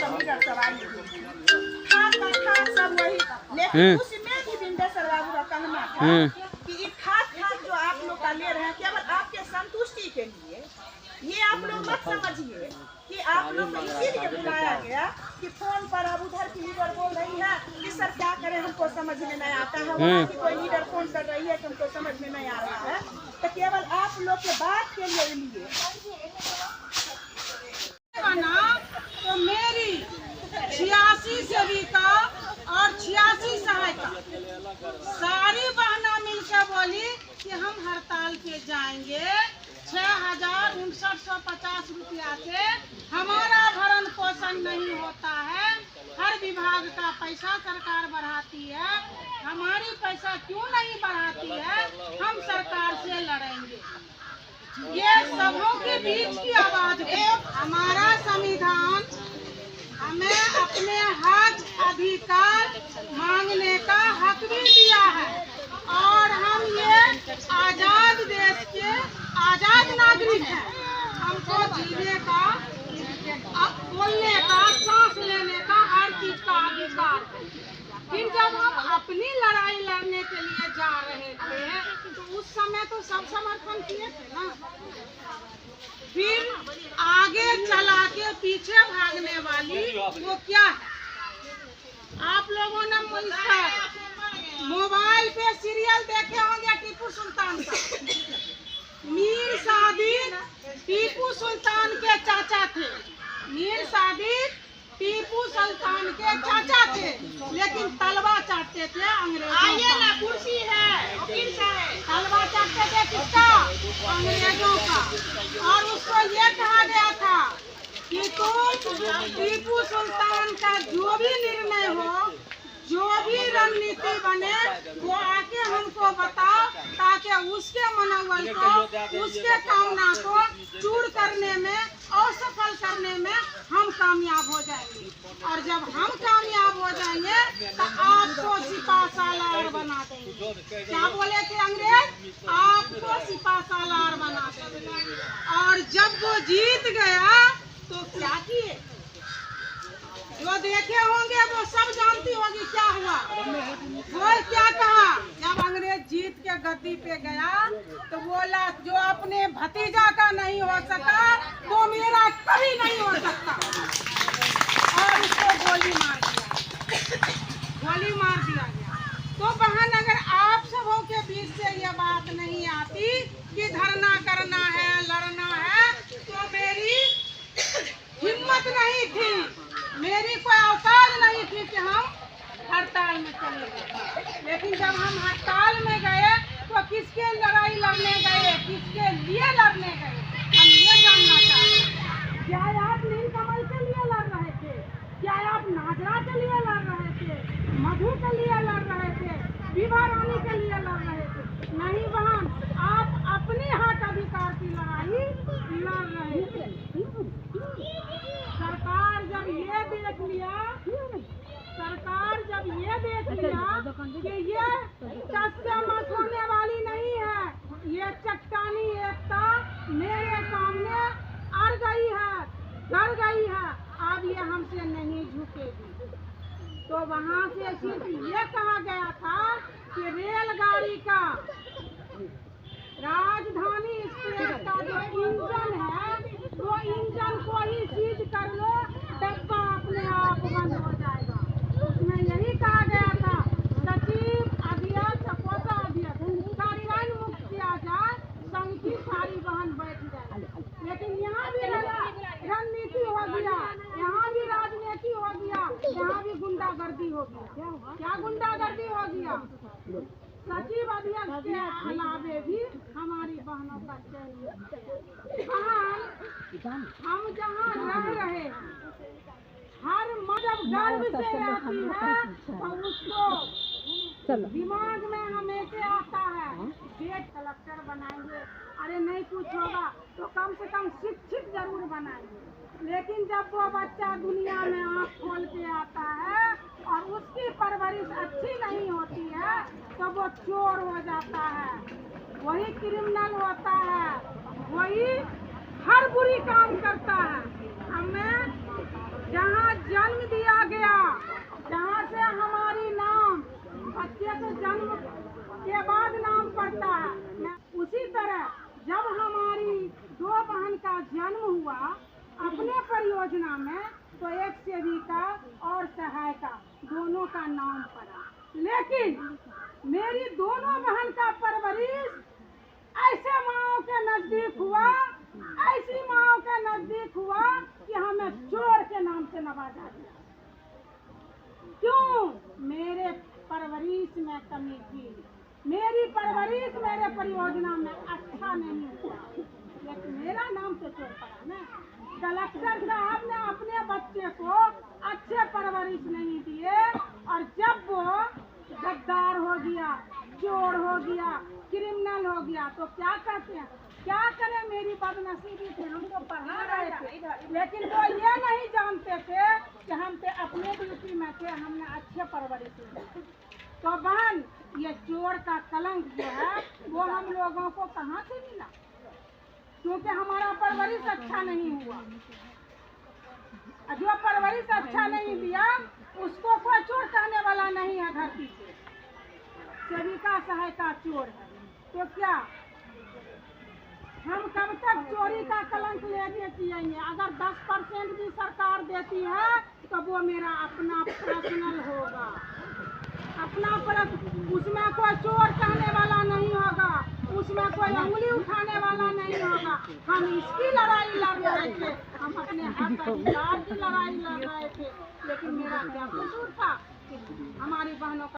सब लीडर सब आई खाद सब वही, लेकिन उसमें भी बिंदेश्वर बाबू का कहना था कि ये खाद जो आप लोग का ले रहे हैं केवल आपके संतुष्टि के लिए, ये आप लोग मत समझिए कि आप लोग को इसीलिए बुलाया गया कि फोन पर अब उधर की लीडर बोल रही है कि सर क्या करें हमको समझ में नहीं आता है, वहाँ की कोई लीडर फोन कर रही है तो हमको समझ में नहीं आ रहा है, तो केवल आप लोग के बात के लिए तो मेरी 86 सेविका और 86 सहायिका सारी बहना मिलकर बोली कि हम हड़ताल पे जाएंगे। 6,5950 रुपया से हमारा भरण पोषण नहीं होता है। हर विभाग का पैसा सरकार बढ़ाती है, हमारी पैसा क्यों नहीं बढ़ाती है? हम सरकार से लड़ेंगे। ये सबों के बीच की आवाज है। हमारा संविधान हमें अपने हक अधिकार मांगने का हक भी दिया है और हम ये आजाद देश के आजाद नागरिक हैं। हमको जीने का, बोलने का, सांस लेने का, हर चीज का अधिकार है। फिर जब हम अपनी लड़ाई लड़ने के लिए जा रहे थे तो उस समय तो सब समर्थन किए थे ना। फिर आगे चला के पीछे भागने वाली वो क्या है? आप लोगों ने मोबाइल पे सीरियल देखे होंगे टीपू सुल्तान का। मीर सादिक टीपू सुल्तान के चाचा थे। मीर सादिक टीपू सुल्तान के चाचा थे, लेकिन तलवा चाटते थे अंग्रेजों का। कुर्सी है तलवा चाटते थे किसका? अंग्रेजों का। और उसको ये कहा गया था कि तुम टीपू सुल्तान का जो भी निर्णय हो, जो भी रणनीति बने, वो आके हमको बताओ ताकि उसके मनोबल को, उसके कामना को चूर करने में और सफल करने में हम कामयाब हो जाएंगे। और जब हम कामयाब हो जाएंगे तो आपको सिपा सालार बना देंगे। क्या बोले थे अंग्रेज? आपको सिपा सालार बना देंगे। और जब वो जीत गया तो क्या किए? जो देखे होंगे वो सब जानती होगी क्या हुआ। वो क्या कहा जब अंग्रेज जीत के गद्दी पे गया तो बोला जो अपने भतीजा का नहीं हो सका वो मेरा कभी नहीं हो सकता। और उसको गोली मार दिया गया। तो बहन अगर आप सबों के बीच से ये बात नहीं आती कि धरना करना है, लड़ना है, तो मेरी हिम्मत नहीं थी, मेरी कोई औकात नहीं थी कि हम हड़ताल में चले गए। लेकिन जब हम हड़ताल में गए तो किसके लड़ाई लड़ने गए, किसके लिए लड़ने गए, हम ये जानना चाहते हैं। क्या आप नीलकमल के लिए लड़ रहे थे? क्या आप नाजरा के लिए लड़ रहे थे? मधु के लिए लड़ रहे थे? विभा रानी के लिए लड़ रहे थे? नहीं बहन, आप अपनी हक अधिकार की लड़ाई लड़ रहे थे। सरकार जब ये देख लिया कि ये टस से मस होने वाली नहीं है, ये चट्टानी एकता मेरे सामने अड़ गई है, डर गई है, अब ये हमसे नहीं झुकेगी। तो वहाँ से सिर्फ ये कहा गया था कि रेलगाड़ी का, राजधानी एक्सप्रेस का जो इंजन है वो इंजन को ही सीज कर लो, डब्बा अपने आप बंद हो जाएगा। उसमें यही कहा गया था सचिव अध्यक्ष अध्यक्ष कार्यालय मुक्त किया जाए, संघ की सारी बहन बैठ जाए। लेकिन यहाँ भी रणनीति हो गया, यहाँ भी राजनीति हो गया, यहाँ भी गुंडागर्दी हो गया। क्या गुंडागर्दी हो गया? सचिव अध्यक्ष के अलावे भी हमारी बहनों का चयन। हम जहाँ रह रहे हैं, हर मजहब गर्व से रहती है तो उसको दिमाग में हमेशा आता है स्टेट कलेक्टर बनाएंगे, अरे नहीं कुछ होगा तो कम से कम शिक्षित जरूर बनाएंगे। लेकिन जब वो बच्चा दुनिया में आँख खोल के आता है और उसकी परवरिश अच्छी नहीं होती है तो वो चोर हो जाता है, वही क्रिमिनल होता है, वही हर बुरी काम करता है। हमें जहाँ उसके बाद नाम पड़ता है। उसी तरह जब हमारी 2 बहन का जन्म हुआ अपने परियोजना में, तो एक सेविका और सहायिका दोनों का नाम पड़ा। लेकिन मेरी दोनों बहन का परवरिश ऐसे माँओं के नजदीक हुआ, ऐसी माँओं के नजदीक हुआ कि हमें चोर के नाम से नवाजा गया। क्यों? मेरे परवरिश में कमी थी, मेरी परवरिश मेरे परियोजना में अच्छा नहीं हुआ, लेकिन मेरा नाम तो चोर पड़ा ना। कलेक्टर साहब ने अपने बच्चे को अच्छे परवरिश नहीं दिए, और जब वो गद्दार हो गया, चोर हो गया, क्रिमिनल हो गया, तो क्या कहते हैं? क्या करें, मेरी बदनसीबी थी, हम तो पढ़ा रहे थे, लेकिन वो ये नहीं जानते थे कि हम पे अपने ड्यूटी में थे, हमने अच्छे परवरिश दी। तो बहन, ये चोर का कलंक जो है वो हम लोगों को कहाँ से मिला? क्योंकि हमारा परवरिश अच्छा नहीं हुआ। जो परवरिश अच्छा नहीं दिया उसको कोई चोर कहने वाला नहीं है धरती पे। सेविका सहायता चोर है, तो क्या हम कब तक चोरी का कलंक लेके जिएंगे? अगर 10% भी सरकार देती है तो वो मेरा अपना पर्सनल होगा, अपना उसमें कोई चोर कहने वाला नहीं होगा, उसमें कोई उंगली उठाने वाला नहीं होगा। हम इसकी लड़ाई लड़ रहे थे, हम अपने हक अधिकार की लड़ाई लड़ रहे थे, लेकिन मेरा क्या कसूर था? हमारी बहनों का